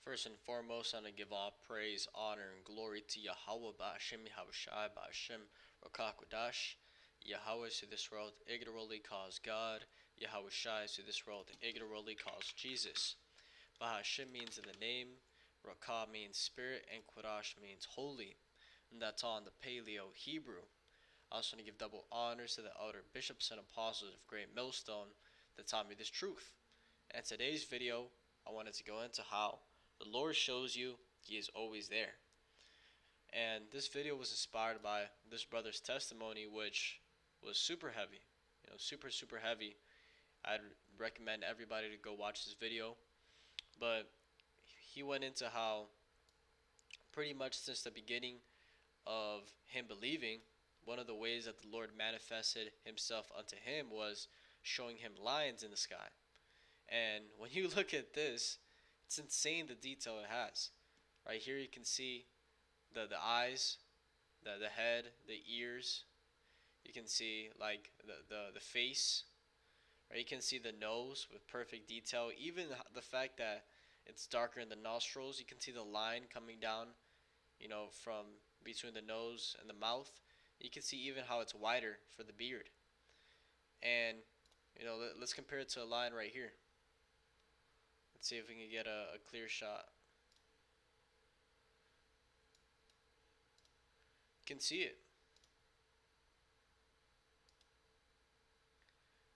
First and foremost, I'm going to give all praise, honor, and glory to Yahweh Ba'ashem Yahushai Ba'ashem Rakakwadash. Yahweh is who this world ignorantly calls God. Yahushai is who this world ignorantly calls Jesus. Ba'ashem means in the name, Rakah means spirit, and Quadash means holy. And that's all in the Paleo Hebrew. I also want to give double honors to the elder bishops and apostles of Great Millstone that taught me this truth. In today's video, I wanted to go into how the Lord shows you He is always there. And this video was inspired by this brother's testimony, which was super heavy. Super heavy. I'd recommend everybody to go watch this video. But he went into how pretty much since the beginning of him believing, one of the ways that the Lord manifested Himself unto him was showing him lions in the sky. And when you look at this, it's insane the detail it has. Right here you can see the eyes, the head, the ears. You can see like the face. Right? You can see the nose with perfect detail. Even the fact that it's darker in the nostrils, you can see the line coming down, from between the nose and the mouth. You can see even how it's wider for the beard. And let's compare it to a lion right here. Let's see if we can get a clear shot. You can see it.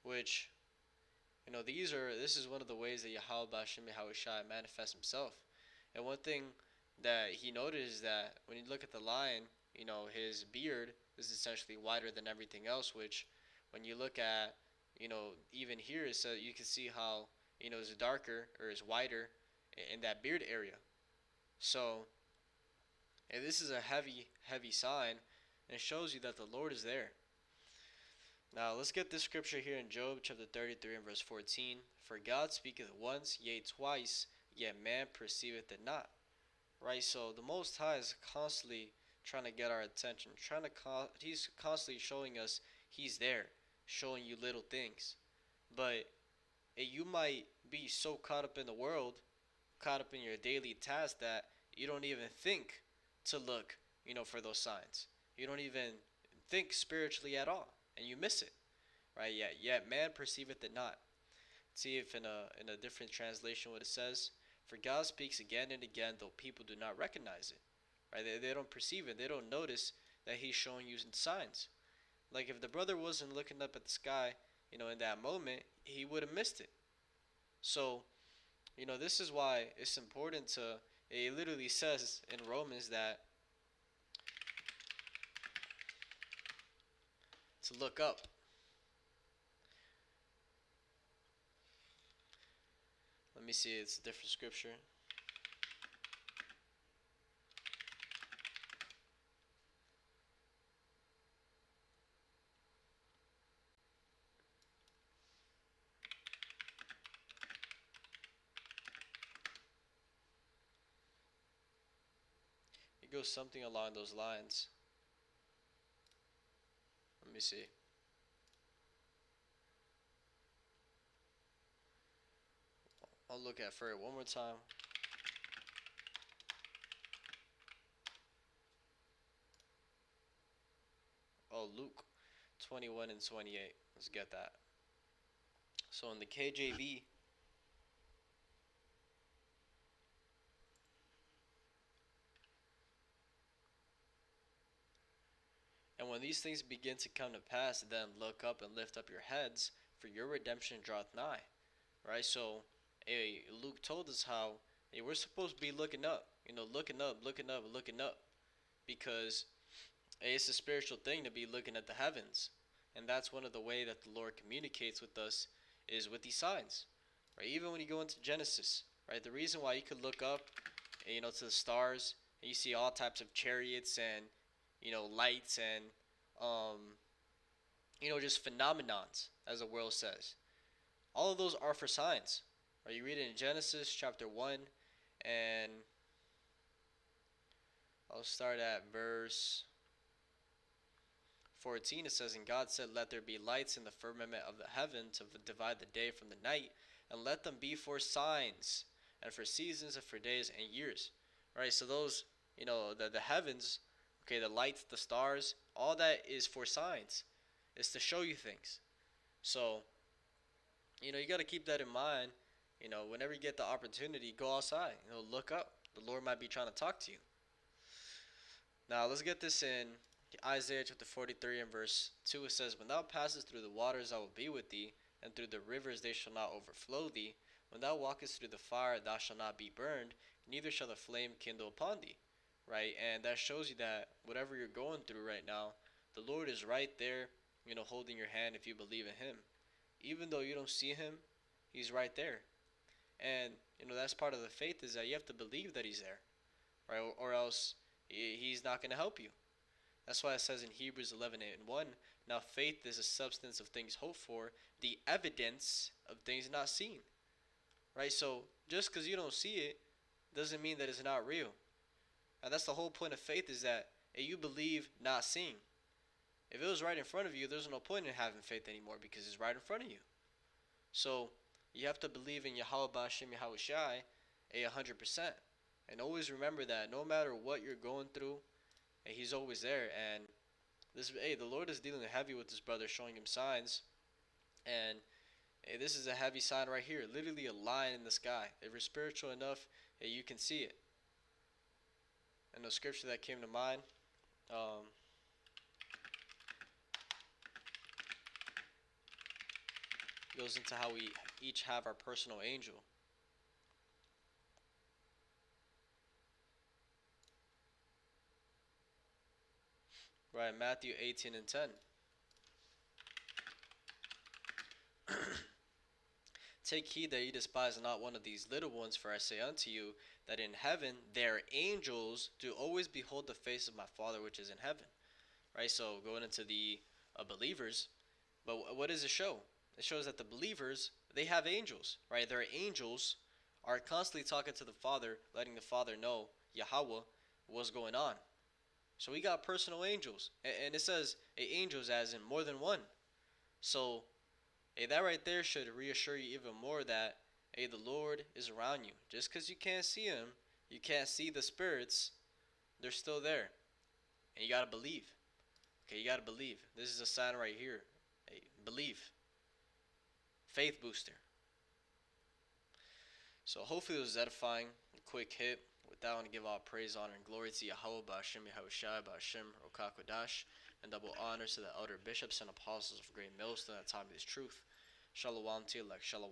Which, this is one of the ways that Yahweh Ba'ashem Yahushai manifests Himself. And one thing that he noted is that when you look at the lion, his beard is essentially wider than everything else, which when you look at, even here, so you can see how, it's darker or is wider in that beard area. So, and this is a heavy sign, and it shows you that the Lord is there. Now, let's get this scripture here in Job chapter 33 and verse 14. For God speaketh once, yea twice, yet man perceiveth it not. Right, so the Most High is constantly trying to get our attention. He's constantly showing us He's there, showing you little things. But you might be so caught up in the world, caught up in your daily task that you don't even think to look, for those signs. You don't even think spiritually at all, and you miss it, right? Yet man perceiveth it not. Let's see if in a different translation what it says. For God speaks again and again, though people do not recognize it, right? They don't perceive it. They don't notice that He's showing you signs. Like if the brother wasn't looking up at the sky, in that moment, he would have missed it. So, this is why it's important it literally says in Romans that to look up. Let me see, it's a different scripture. It goes something along those lines. Let me see. I'll look at for it one more time. Oh, Luke 21 and 28. Let's get that. So in the KJV, and when these things begin to come to pass, then look up and lift up your heads, for your redemption draweth nigh. Right? So Luke told us how we're supposed to be looking up, looking up, because it's a spiritual thing to be looking at the heavens, and that's one of the way that the Lord communicates with us is with these signs, right? Even when you go into Genesis, right, the reason why you could look up, to the stars, and you see all types of chariots and lights and just phenomenons, as the world says. All of those are for signs. Right? You read it in Genesis chapter 1, and I'll start at verse 14. It says, And God said, Let there be lights in the firmament of the heaven to divide the day from the night, and let them be for signs, and for seasons and for days and years. Right? So those, the heavens, okay, the lights, the stars, all that is for signs. It's to show you things. So, you got to keep that in mind. Whenever you get the opportunity, go outside. Look up. The Lord might be trying to talk to you. Now, let's get this in Isaiah chapter 43 and verse 2. It says, "When thou passest through the waters, I will be with thee, and through the rivers they shall not overflow thee. When thou walkest through the fire, thou shalt not be burned, neither shall the flame kindle upon thee." Right? And that shows you that whatever you're going through right now, the Lord is right there, holding your hand if you believe in Him. Even though you don't see Him, He's right there. And, that's part of the faith, is that you have to believe that He's there, right? Or else He's not going to help you. That's why it says in Hebrews 11:8-1, "Now faith is the substance of things hoped for, the evidence of things not seen." Right? So just because you don't see it doesn't mean that it's not real. And that's the whole point of faith, is that you believe not seeing. If it was right in front of you, there's no point in having faith anymore, because it's right in front of you. So you have to believe in Yahweh Ba'Shem Yahushai 100%. And always remember that no matter what you're going through, He's always there. And the Lord is dealing heavy with this brother, showing him signs. And this is a heavy sign right here, literally a line in the sky. If you're spiritual enough, you can see it. And the scripture that came to mind, goes into how we each have our personal angel. Right, Matthew 18:10. "Take heed that ye despise not one of these little ones, for I say unto you, that in heaven their angels do always behold the face of my Father which is in heaven." Right, so going into the believers, but what does it show? It shows that the believers, they have angels, right? Their angels are constantly talking to the Father, letting the Father know, Yahweh, what's going on. So we got personal angels, and it says angels as in more than one. So that right there should reassure you even more that the Lord is around you. Just because you can't see Him, you can't see the spirits, they're still there. And you got to believe. Okay, you got to believe. This is a sign right here. Believe. Faith booster. So hopefully it was edifying. A quick hit. With that, I want to give all praise, honor, and glory to Yahweh Ba'Shem Yahushai Ba'Shem Rokakodash, and double honors to the elder bishops and apostles of Great Millstone that taught me this truth. Shalom to you, like Shalom.